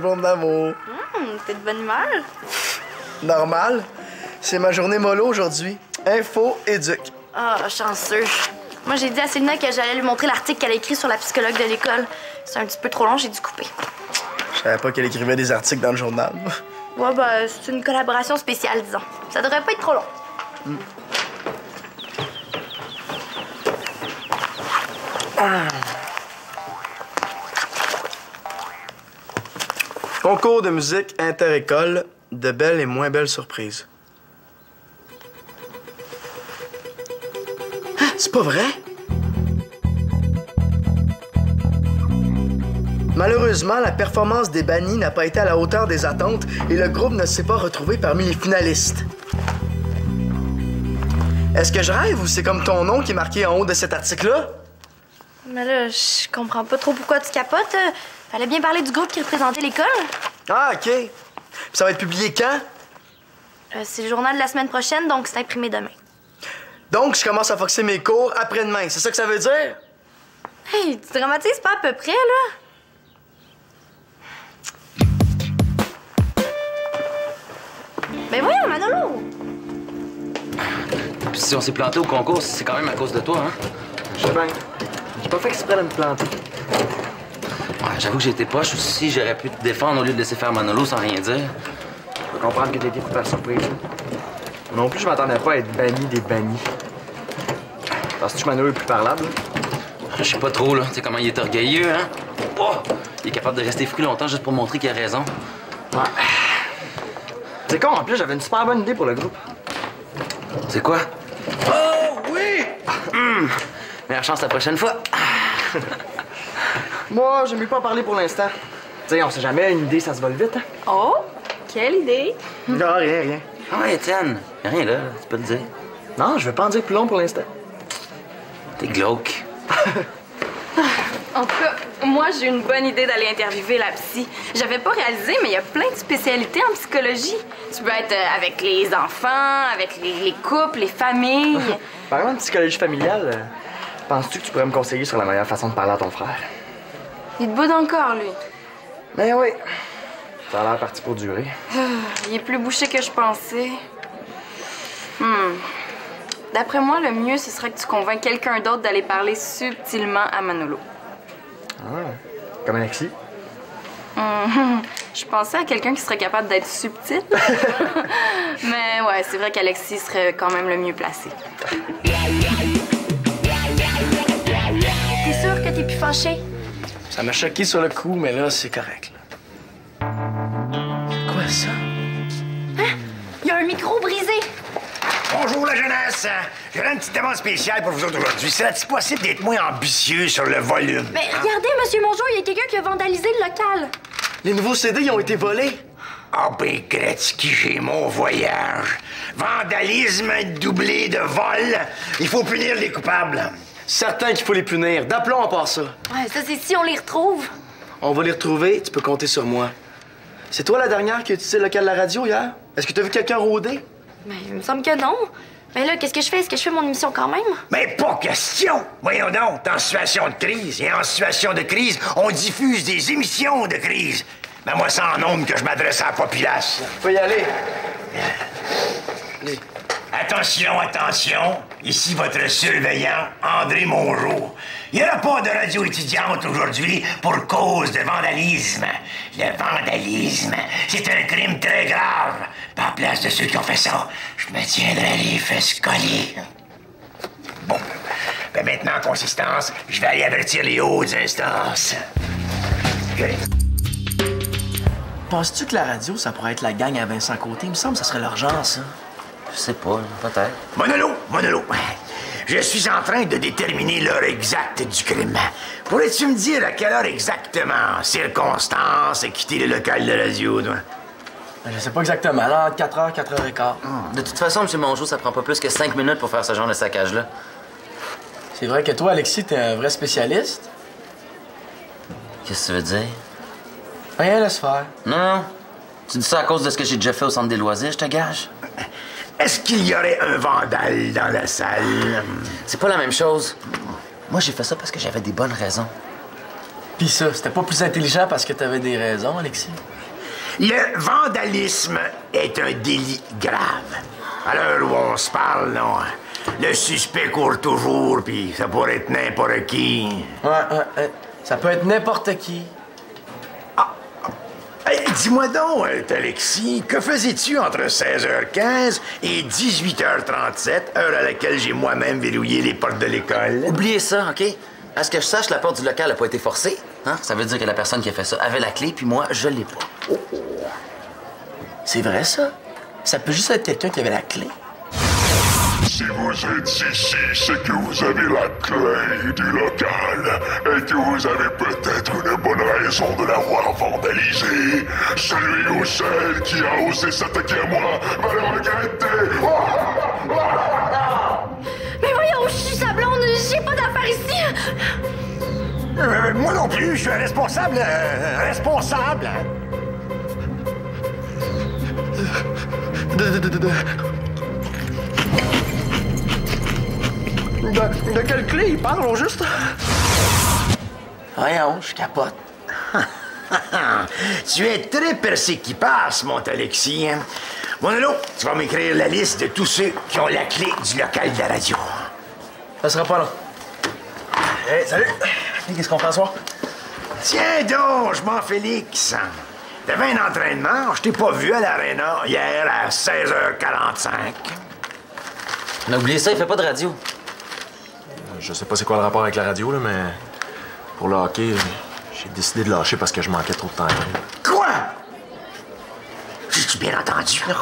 journée d'amour. T'es de bonne humeur? Normal. C'est ma journée mollo aujourd'hui. Info, éduc. Ah, chanceux. Moi, j'ai dit à Célina que j'allais lui montrer l'article qu'elle a écrit sur la psychologue de l'école. C'est un petit peu trop long, j'ai dû couper. Je savais pas qu'elle écrivait des articles dans le journal. Ouais, c'est une collaboration spéciale, disons. Ça devrait pas être trop long. Concours de musique inter-école, de belles et moins belles surprises. Ah, c'est pas vrai? Malheureusement, la performance des bannis n'a pas été à la hauteur des attentes et le groupe ne s'est pas retrouvé parmi les finalistes. Est-ce que je rêve ou c'est comme ton nom qui est marqué en haut de cet article-là? Mais là, je comprends pas trop pourquoi tu capotes. Fallait bien parler du groupe qui représentait l'école. Ah, OK. Puis ça va être publié quand? C'est le journal de la semaine prochaine, donc c'est imprimé demain. Donc, je commence à foxer mes cours après-demain. C'est ça que ça veut dire? Hey, tu dramatises pas à peu près, là? Mais voyons, Manolo! Puis si on s'est planté au concours, c'est quand même à cause de toi, hein? Je sais bien. J'ai pas fait exprès de me planter. Ouais, j'avoue que j'ai été poche aussi. J'aurais pu te défendre au lieu de laisser faire Manolo sans rien dire. Je peux comprendre que t'aies été pris par surprise. Non plus, je m'attendais pas à être banni des bannis. Penses-tu que Manolo est plus parlable? Je sais pas trop, là. Tu sais comment il est orgueilleux, hein? Oh! Il est capable de rester fou longtemps juste pour montrer qu'il a raison. Ouais. C'est con, en plus, j'avais une super bonne idée pour le groupe. C'est quoi? Oh, oui! Meilleure chance la prochaine fois. Moi, j'aime mieux pas en parler pour l'instant. Tu sais, on sait jamais, une idée, ça se vole vite, hein? Oh, quelle idée! Non, rien. Ah ouais, Étienne. Y'a rien là, tu peux le dire. Non, je vais pas en dire plus long pour l'instant. T'es glauque. En tout cas, moi, j'ai une bonne idée d'aller interviewer la psy. J'avais pas réalisé, mais il y a plein de spécialités en psychologie. Tu peux être avec les enfants, avec les couples, les familles. Parlant de psychologie familiale, penses-tu que tu pourrais me conseiller sur la meilleure façon de parler à ton frère? Il te boude encore, lui. Ben oui. Ça a l'air parti pour durer. Il est plus bouché que je pensais. D'après moi, le mieux, ce serait que tu convainques quelqu'un d'autre d'aller parler subtilement à Manolo. Ah, comme Alexis? Je pensais à quelqu'un qui serait capable d'être subtil. Mais ouais, c'est vrai qu'Alexis serait quand même le mieux placé. T'es sûr que t'es plus fâché? Ça m'a choqué sur le coup, mais là, c'est correct. Là. C'est quoi ça? Hein? Il y a un micro brisé! Bonjour la jeunesse! J'ai une petite demande spéciale pour vous autres aujourd'hui. Serait-il possible d'être moins ambitieux sur le volume? Mais regardez, Monsieur Mongeau, il y a quelqu'un qui a vandalisé le local. Les nouveaux CD, ils ont été volés. Ah ben, Gretzky, j'ai mon voyage. Vandalisme doublé de vol. Il faut punir les coupables. Certain qu'il faut les punir. D'aplomb à part ça. Ouais, ça, c'est si on les retrouve. On va les retrouver, tu peux compter sur moi. C'est toi la dernière qui a utilisé le local de la radio hier? Est-ce que t'as vu quelqu'un rôder? Mais il me semble que non. Mais là, qu'est-ce que je fais? Est-ce que je fais mon émission quand même? Mais pas question! Voyons donc, t'es en situation de crise. Et en situation de crise, on diffuse des émissions de crise. Mais moi, c'est en nombre que je m'adresse à la populace. Faut y aller. Allez. Attention, attention. Ici votre surveillant, André Mongeau. Il n'y aura pas de radio étudiante aujourd'hui pour cause de vandalisme. Le vandalisme, c'est un crime très grave. Par place de ceux qui ont fait ça, je me tiendrai les fesses collées. Bon. Ben maintenant, en consistance, je vais aller avertir les hautes instances. OK. Penses-tu que la radio, ça pourrait être la gang à Vincent Côté? Il me semble que ça serait leur genre, ça. Je sais pas, peut-être. Monolo. Je suis en train de déterminer l'heure exacte du crime. Pourrais-tu me dire à quelle heure exactement, circonstance, a quitté le local de radio, toi? Je sais pas exactement, là, entre 4h, 4h15. De toute façon, M. Mongeau, ça prend pas plus que 5 minutes pour faire ce genre de saccage-là. C'est vrai que toi, Alexis, t'es un vrai spécialiste? Qu'est-ce que tu veux dire? Rien, laisse faire. Non. Tu dis ça à cause de ce que j'ai déjà fait au centre des loisirs, je te gage? Est-ce qu'il y aurait un vandale dans la salle? C'est pas la même chose. Moi, j'ai fait ça parce que j'avais des bonnes raisons. Pis ça, c'était pas plus intelligent parce que t'avais des raisons, Alexis? Le vandalisme est un délit grave. À l'heure où on se parle, non, le suspect court toujours, puis ça pourrait être n'importe qui. Ouais. Ça peut être n'importe qui. Hey, dis-moi donc, Alexis, que faisais-tu entre 16h15 et 18h37, heure à laquelle j'ai moi-même verrouillé les portes de l'école? Oubliez ça, OK? À ce que je sache, la porte du local n'a pas été forcée. Hein? Ça veut dire que la personne qui a fait ça avait la clé, puis moi, je l'ai pas. C'est vrai, ça? Ça peut juste être quelqu'un qui avait la clé. Si vous êtes ici, c'est que vous avez la clé du local et que vous avez peut-être une bonne raison de l'avoir vandalisé. Celui ou celle qui a osé s'attaquer à moi va le regretter. Mais voyons, je suis sa blonde, j'ai pas d'affaires ici. Moi non plus, je suis un responsable. De quelle clé il parle, au juste? Voyons, je capote. Tu es très perspicace, mon Alexis. Monolo, tu vas m'écrire la liste de tous ceux qui ont la clé du local de la radio. Ça sera pas long. Hey, salut! Qu'est-ce qu'on fait ce soir? Tiens donc, je m'en Félix. T'avais un entraînement, je t'ai pas vu à l'aréna hier à 16h45. On a oublié ça, il fait pas de radio. Je sais pas c'est quoi le rapport avec la radio, là, mais pour le hockey, j'ai décidé de lâcher parce que je manquais trop de temps. Quoi? J'ai-tu bien entendu, là?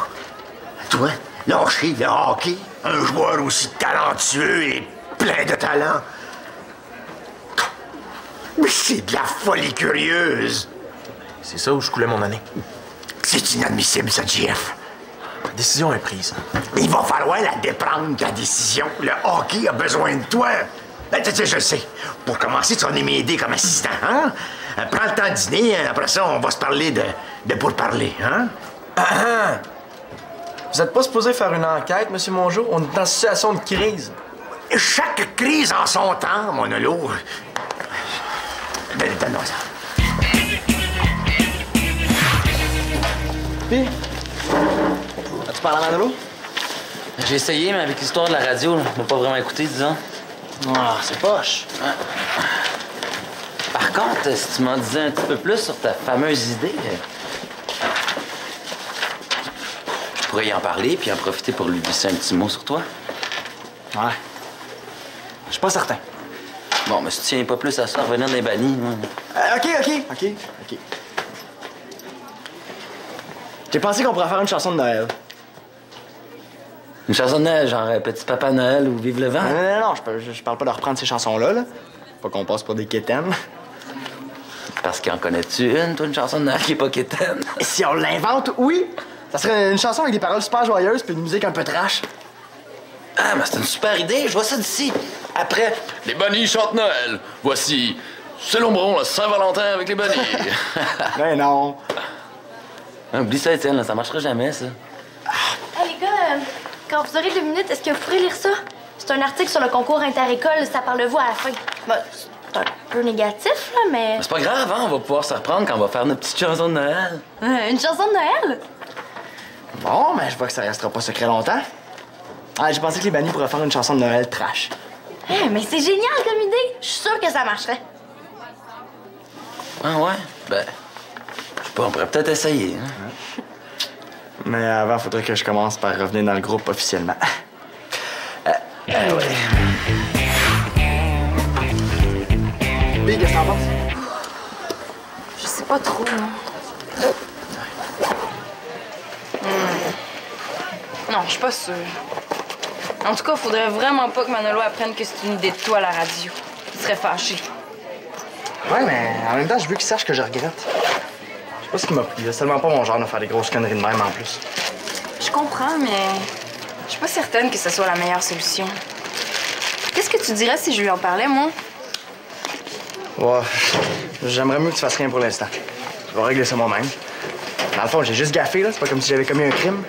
Toi, lâcher le hockey, un joueur aussi talentueux et plein de talent. Mais c'est de la folie curieuse. C'est ça où je coulais mon année. C'est inadmissible, ça, Jeff. La décision est prise. Il va falloir la déprendre, ta décision. Le hockey a besoin de toi. Ben, tu sais, je sais. Pour commencer, tu vas venir m'aider comme assistant, hein? Prends le temps de dîner, après ça, on va se parler de pourparler, hein? Vous êtes pas supposé faire une enquête, Monsieur Mongeau? On est en situation de crise. Chaque crise en son temps, Monolo. Donne-moi ça. Puis, as-tu parlé à Manolo? J'ai essayé, mais avec l'histoire de la radio, on m'a pas vraiment écouté, disons. Ah, c'est poche. Par contre, si tu m'en disais un petit peu plus sur ta fameuse idée, je pourrais y en parler puis en profiter pour lui glisser un petit mot sur toi. Ouais. Je suis pas certain. Bon, mais si tu tiens pas plus à ça, revenir des bannis, moi. OK. J'ai pensé qu'on pourrait faire une chanson de Noël. Une chanson de Noël, genre Petit Papa Noël ou Vive le vent? Non, je parle pas de reprendre ces chansons-là, là. Pas qu'on passe pour des quétaines. Parce qu'en connais-tu une, toi, une chanson de Noël qui est pas quétaine? Si on l'invente, oui! Ça serait une chanson avec des paroles super joyeuses puis une musique un peu trash. Ah, mais c'est une super idée, je vois ça d'ici. Après, Les bannis chantent Noël. Voici Célombron, la Saint-Valentin avec les bannis. Ben non. Oublie ça, Étienne, là, ça marchera jamais, ça. Hey, les gars, quand vous aurez 2 minutes, est-ce que vous pourrez lire ça? C'est un article sur le concours interécole, ça parle de vous à la fin. Ben, c'est un peu négatif, là, mais... Mais c'est pas grave, hein, on va pouvoir se reprendre quand on va faire notre petite chanson de Noël. Une chanson de Noël? Bon, ben je vois que ça restera pas secret longtemps. Ah, j'ai pensé que les bannis pourraient faire une chanson de Noël trash. Mais c'est génial comme idée! Je suis sûre que ça marcherait. Ah ouais? Ben, je sais pas, on pourrait peut-être essayer, hein. Mais avant, faudrait que je commence par revenir dans le groupe officiellement. Ouais. Puis, qu'est-ce que t'en penses? Je sais pas trop, non. Non, je suis pas sûre. En tout cas, faudrait vraiment pas que Manolo apprenne que c'est une idée de toi à la radio. Il serait fâché. Ouais, mais en même temps, je veux qu'il sache que je regrette. Je sais pas ce qui m'a pris. C'est tellement pas mon genre de faire des grosses conneries de même en plus. Je comprends, mais je suis pas certaine que ce soit la meilleure solution. Qu'est-ce que tu dirais si je lui en parlais, moi? Ouais, j'aimerais mieux que tu fasses rien pour l'instant. Je vais régler ça moi-même. Dans le fond, j'ai juste gaffé, là. C'est pas comme si j'avais commis un crime.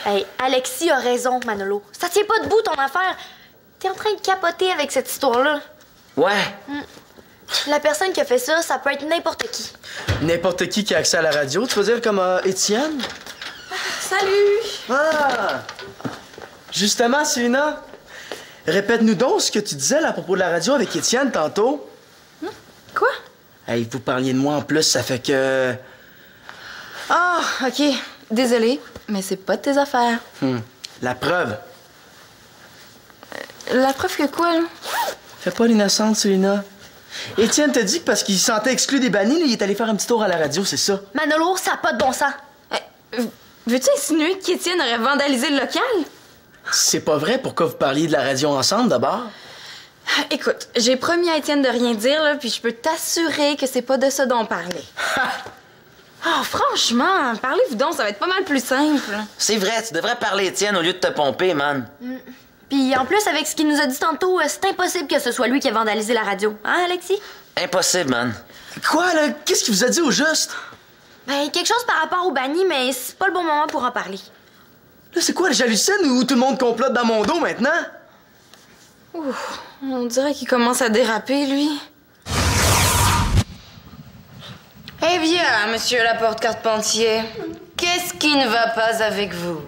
Hey, Alexis a raison, Manolo. Ça tient pas debout, ton affaire. T'es en train de capoter avec cette histoire-là. Ouais. La personne qui a fait ça, ça peut être n'importe qui. N'importe qui a accès à la radio, tu veux dire comme Étienne? Salut! Ah! Justement, Célina, répète-nous donc ce que tu disais là, à propos de la radio avec Étienne tantôt. Quoi? Hey, vous parliez de moi en plus, ça fait que... Ah, OK. Désolée, mais c'est pas de tes affaires. La preuve. La preuve que quoi, là? Fais pas l'innocente, Célina. Étienne t'a dit que parce qu'il se sentait exclu des bannis, là, il est allé faire un petit tour à la radio, c'est ça? Manolo, ça n'a pas de bon sens. Veux-tu insinuer qu'Étienne aurait vandalisé le local? C'est pas vrai, pourquoi vous parliez de la radio ensemble d'abord? Écoute, j'ai promis à Étienne de rien dire, là, puis je peux t'assurer que c'est pas de ça dont on parlait. Ah, franchement, parlez-vous donc, ça va être pas mal plus simple. C'est vrai, tu devrais parler Étienne au lieu de te pomper, man. Puis en plus, avec ce qu'il nous a dit tantôt, c'est impossible que ce soit lui qui a vandalisé la radio. Hein, Alexis? Impossible, man. Quoi, là? Qu'est-ce qu'il vous a dit au juste? Ben, quelque chose par rapport au banni, mais c'est pas le bon moment pour en parler. Là, c'est quoi, j'hallucine ou tout le monde complote dans mon dos maintenant? Ouf, on dirait qu'il commence à déraper, lui. Eh bien, monsieur Laporte Carpentier, qu'est-ce qui ne va pas avec vous?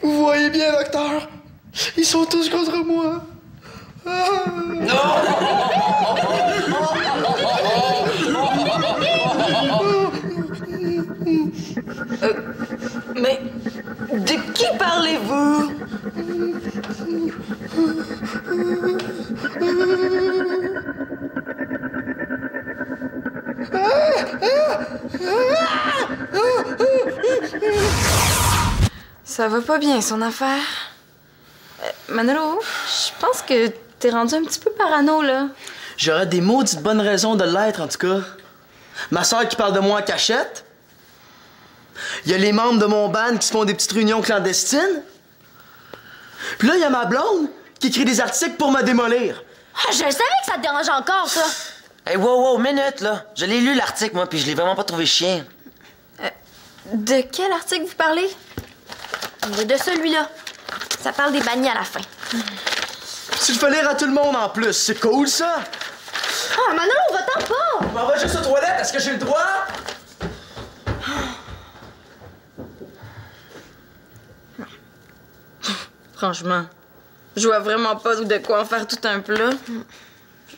Vous voyez bien, docteur? Ils sont tous contre moi. Mais de qui parlez-vous? Ça va pas bien, son affaire. Manolo, je pense que t'es rendu un petit peu parano, là. J'aurais des maudites bonnes raisons de l'être, en tout cas. Ma soeur qui parle de moi en cachette. Il y a les membres de mon band qui se font des petites réunions clandestines. Puis là, il y a ma blonde qui écrit des articles pour me démolir. Ah, je savais que ça te dérange encore, ça. Hey, wow, minute, là. Je l'ai lu, l'article, moi, puis je l'ai vraiment pas trouvé chien. De quel article vous parlez? De celui-là. Ça parle des bannis à la fin. Tu le fais lire à tout le monde en plus. C'est cool, ça. Ah, Manolo, va-t'en pas! Je m'en vais juste aux toilettes. Est-ce que j'ai le droit? Franchement, je vois vraiment pas de quoi en faire tout un plat.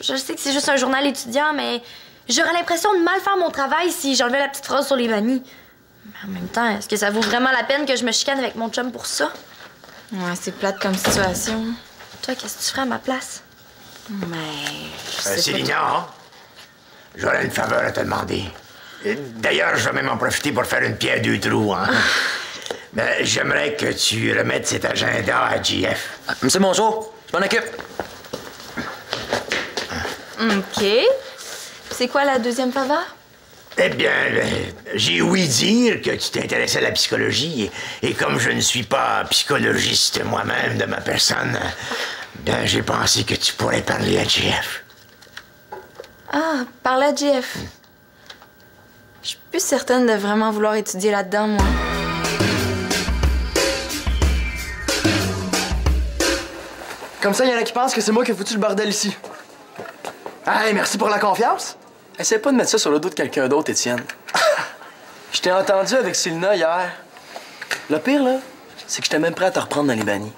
Je sais que c'est juste un journal étudiant, mais j'aurais l'impression de mal faire mon travail si j'enlevais la petite phrase sur les bannis. Mais en même temps, est-ce que ça vaut vraiment la peine que je me chicane avec mon chum pour ça? Ouais, c'est plate comme situation. Toi, qu'est-ce que tu ferais à ma place? Mais... je sais pas Célina, j'aurais une faveur à te demander. D'ailleurs, je vais même en profiter pour faire une pierre deux trous, hein. Mais j'aimerais que tu remettes cet agenda à JF. Monsieur Mongeau, je m'en occupe. OK. C'est quoi la deuxième faveur? Eh bien, j'ai ouï dire que tu t'intéressais à la psychologie, et comme je ne suis pas psychologiste moi-même de ma personne, ben, j'ai pensé que tu pourrais parler à JF. Ah, parler à JF. Je suis plus certaine de vraiment vouloir étudier là-dedans, moi. Comme ça, il y en a qui pensent que c'est moi qui ai foutu le bordel ici. Hey, merci pour la confiance. Essaie pas de mettre ça sur le dos de quelqu'un d'autre, Étienne. Je t'ai entendu avec Célina hier. Le pire, là, c'est que j'étais même prêt à te reprendre dans les bannis.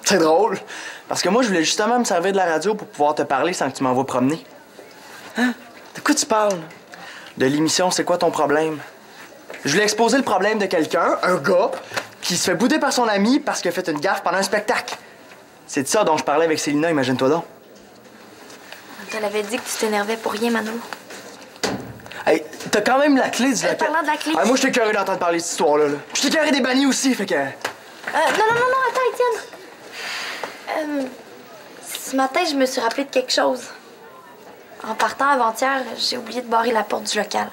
C'est drôle, parce que moi, je voulais justement me servir de la radio pour pouvoir te parler sans que tu m'envoies promener. Hein? De quoi tu parles? De l'émission C'est quoi ton problème? Je voulais exposer le problème de quelqu'un, un gars, qui se fait bouder par son ami parce qu'il a fait une gaffe pendant un spectacle. C'est de ça dont je parlais avec Célina, imagine-toi donc. On te l'avait dit que tu t'énervais pour rien, Manolo. Hey, t'as quand même la clé du local. Parlant de la clé... Ah, moi, je t'ai carré d'entendre parler de cette histoire-là. Là. Je t'ai carré des bannis aussi, fait que... non, attends, Étienne. Ce matin, je me suis rappelé de quelque chose. En partant avant-hier, j'ai oublié de barrer la porte du local.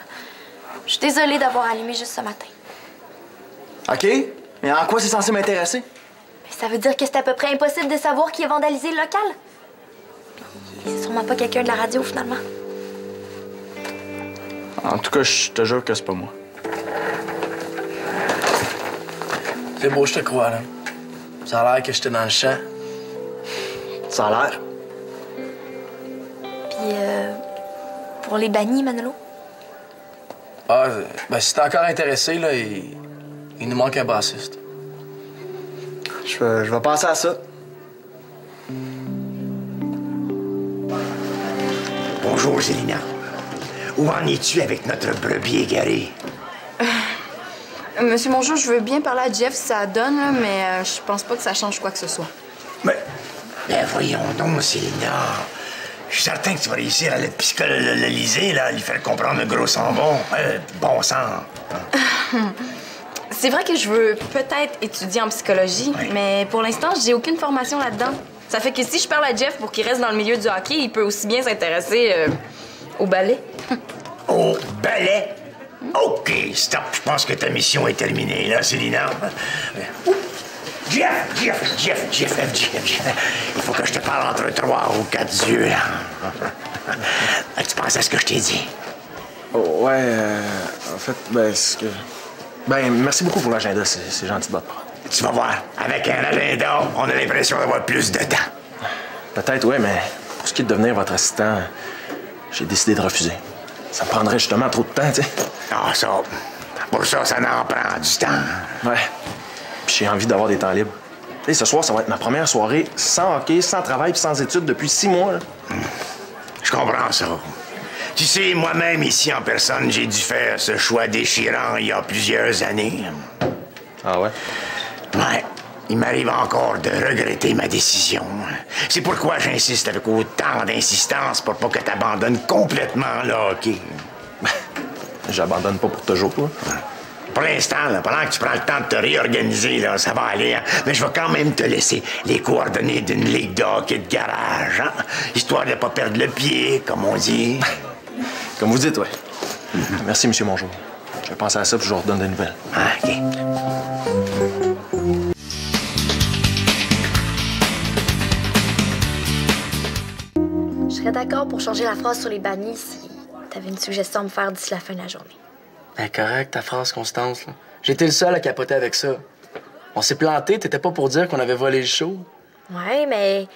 Je suis désolée d'avoir allumé juste ce matin. OK, mais en quoi c'est censé m'intéresser? Mais ça veut dire que c'est à peu près impossible de savoir qui a vandalisé le local. Puis c'est sûrement pas quelqu'un de la radio, finalement. En tout cas, je te jure que c'est pas moi. C'est beau, je te crois, là. Ça a l'air que j'étais dans le champ. Ça a l'air. Puis, pour les bannis, Manolo? Ah, ben si t'es encore intéressé, là, il nous manque un bassiste. Je vais penser à ça. Bonjour, Zélina. Où en es-tu avec notre brebis égarée? Monsieur Mongeau, je veux bien parler à Jeff si ça donne, là, mais je pense pas que ça change quoi que ce soit. Mais voyons donc, Zélina. Je suis certain que tu vas réussir à le psychologiser, là, à lui faire comprendre le gros sang bon sang. C'est vrai que je veux peut-être étudier en psychologie, oui. mais pour l'instant, j'ai aucune formation là-dedans. Ça fait que si je parle à Jeff pour qu'il reste dans le milieu du hockey, il peut aussi bien s'intéresser au ballet. Au ballet? OK, stop. Je pense que ta mission est terminée, là, Célina. Jeff. Il faut que je te parle entre 3 ou 4 yeux, là. Tu penses à ce que je t'ai dit? Oh, ouais, en fait, ben, c'est que... Ben, merci beaucoup pour l'agenda, c'est gentil de votre part. Tu vas voir, avec un agenda, on a l'impression d'avoir plus de temps. Peut-être, ouais, mais pour ce qui est de devenir votre assistant, j'ai décidé de refuser. Ça me prendrait justement trop de temps, tu sais. Ah, ça... Pour ça, ça n'en prend du temps. Ouais. Puis j'ai envie d'avoir des temps libres. Tu sais, ce soir, ça va être ma première soirée sans hockey, sans travail puis sans études depuis 6 mois, là. Je comprends ça. Tu sais, moi-même, ici, en personne, j'ai dû faire ce choix déchirant il y a plusieurs années. Ah ouais? Ouais. Il m'arrive encore de regretter ma décision. C'est pourquoi j'insiste avec autant d'insistance pour pas que t'abandonnes complètement le hockey. J'abandonne pas pour toujours, là. Pour l'instant, là, pendant que tu prends le temps de te réorganiser, là, ça va aller, hein? Mais je vais quand même te laisser les coordonnées d'une ligue de hockey de garage, hein? Histoire de pas perdre le pied, comme on dit. Comme vous dites, ouais. Merci, M. Mongeau. Je vais penser à ça puis je vous redonne des nouvelles. Ah, OK. Je serais d'accord pour changer la phrase sur les bannis si t'avais une suggestion à me faire d'ici la fin de la journée. Ben correct, ta phrase, Constance, là. J'étais le seul à capoter avec ça. On s'est planté, t'étais pas pour dire qu'on avait volé le show. Ouais, mais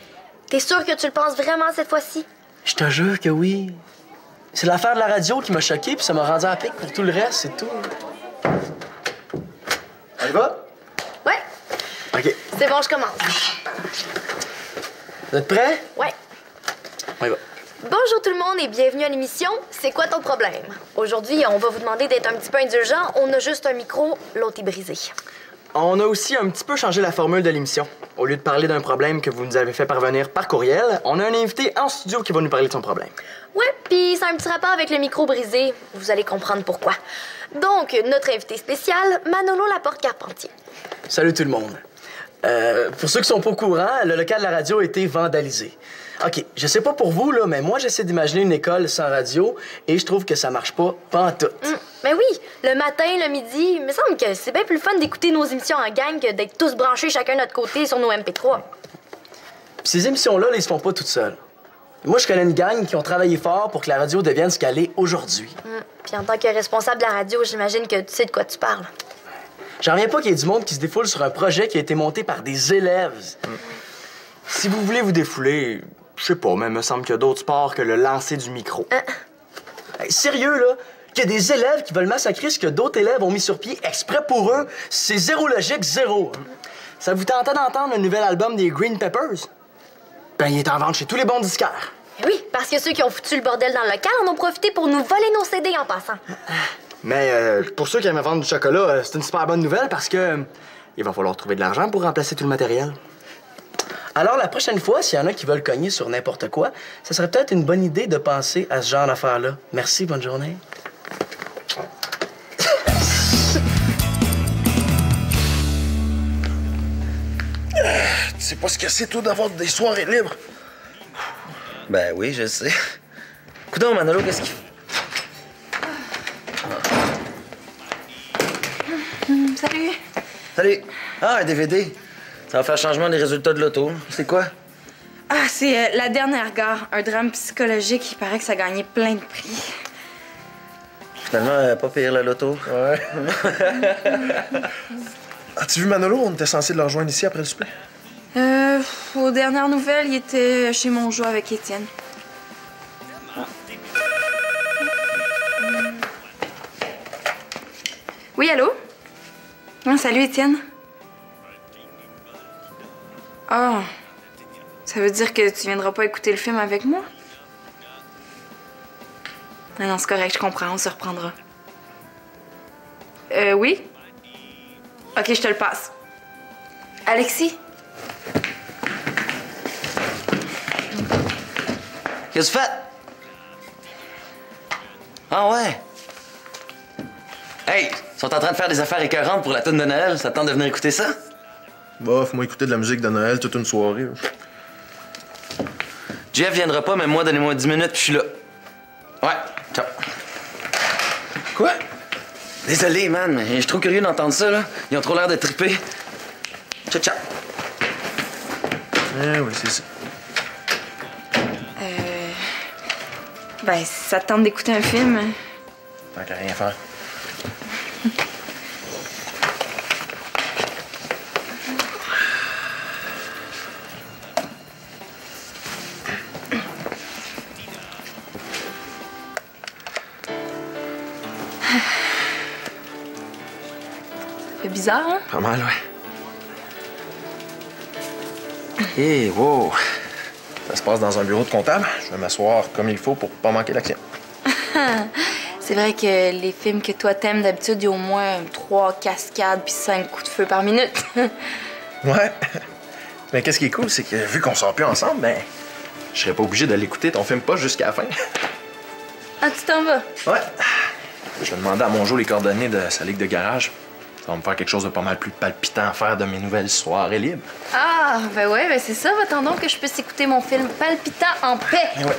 t'es sûr que tu le penses vraiment cette fois-ci? Je te jure que oui. C'est l'affaire de la radio qui m'a choqué, puis ça m'a rendu à pic pour tout le reste, c'est tout. On y va? Ouais. OK. C'est bon, je commence. Vous êtes prêts? Ouais. On y va. Bonjour tout le monde et bienvenue à l'émission C'est quoi ton problème? Aujourd'hui, on va vous demander d'être un petit peu indulgent. On a juste un micro, l'autre est brisé. On a aussi un petit peu changé la formule de l'émission. Au lieu de parler d'un problème que vous nous avez fait parvenir par courriel, on a un invité en studio qui va nous parler de son problème. Ouais, puis c'est un petit rapport avec le micro brisé. Vous allez comprendre pourquoi. Donc, notre invité spécial, Manolo Laporte-Carpentier. Salut tout le monde. Pour ceux qui sont pas au courant, le local de la radio a été vandalisé. OK, je sais pas pour vous, là, mais moi, j'essaie d'imaginer une école sans radio et je trouve que ça marche pas pantoute. Mais oui, le matin, le midi, il me semble que c'est bien plus fun d'écouter nos émissions en gang que d'être tous branchés chacun de notre côté sur nos MP3. Puis ces émissions-là, ils se font pas toutes seules. Moi, je connais une gang qui ont travaillé fort pour que la radio devienne ce qu'elle est aujourd'hui. Puis en tant que responsable de la radio, j'imagine que tu sais de quoi tu parles. J'en reviens pas qu'il y ait du monde qui se défoule sur un projet qui a été monté par des élèves. Si vous voulez vous défouler, je sais pas, mais il me semble qu'il y a d'autres sports que le lancer du micro. Hey, sérieux, là? Qu'il y a des élèves qui veulent massacrer ce que d'autres élèves ont mis sur pied exprès pour eux, c'est zéro logique, zéro. Ça vous tentait d'entendre le nouvel album des Green Peppers? Ben, il est en vente chez tous les bons disquaires. Oui, parce que ceux qui ont foutu le bordel dans le local en ont profité pour nous voler nos CD en passant. Mais pour ceux qui aiment vendre du chocolat, c'est une super bonne nouvelle parce que il va falloir trouver de l'argent pour remplacer tout le matériel. Alors, la prochaine fois, s'il y en a qui veulent cogner sur n'importe quoi, ça serait peut-être une bonne idée de penser à ce genre d'affaires-là. Merci, bonne journée. Tu sais pas ce que c'est, toi, d'avoir des soirées libres? Ben oui, je sais. Coudonc, Manolo, qu'est-ce qu'il fait? Salut. Salut. Ah, un DVD. Ça va faire changement des résultats de l'auto. C'est quoi? Ah, c'est La Dernière Gare, un drame psychologique. Il paraît que ça a gagné plein de prix. Finalement, pas pire, la loto. Ouais. As-tu vu Manolo? On était censé le rejoindre ici après le souper. Aux dernières nouvelles, il était chez Mongeau avec Étienne. Oui, allô? Ah, salut, Étienne. Ah, ça veut dire que tu viendras pas écouter le film avec moi? Non, non, c'est correct, je comprends, on se reprendra. Oui? Ok, je te le passe. Alexis? Qu'est-ce que tu fais? Ah ouais? Hey, ils sont en train de faire des affaires écœurantes pour la toune de Noël. Ça te tente de venir écouter ça? Bof, moi écouter de la musique de Noël toute une soirée. Jeff viendra pas, mais moi, donnez-moi 10 minutes puis je suis là. Ouais, ciao. Quoi? Désolé, man, mais je suis trop curieux d'entendre ça, là. Ils ont trop l'air de triper. Ciao, ciao. Oui, c'est ça. Ben, si ça te tente d'écouter un film... Tant qu'à rien faire. C'est bizarre, hein? Pas mal, ouais. Hé, wow! Ça se passe dans un bureau de comptable. Je vais m'asseoir comme il faut pour pas manquer l'action. C'est vrai que les films que toi t'aimes, d'habitude, il y a au moins 3 cascades puis 5 coups de feu par minute. Ouais. Mais qu'est-ce qui est cool, c'est que vu qu'on sort plus ensemble, ben, je serais pas obligé de l'écouter ton film pas jusqu'à la fin. Ah, tu t'en vas? Ouais. Je vais demander à Mongeau les coordonnées de sa ligue de garage. Ça va me faire quelque chose de pas mal plus palpitant à faire de mes nouvelles soirées libres. Ah, ben ouais, ben c'est ça. Attendons que je puisse écouter mon film palpitant en paix. Ouais.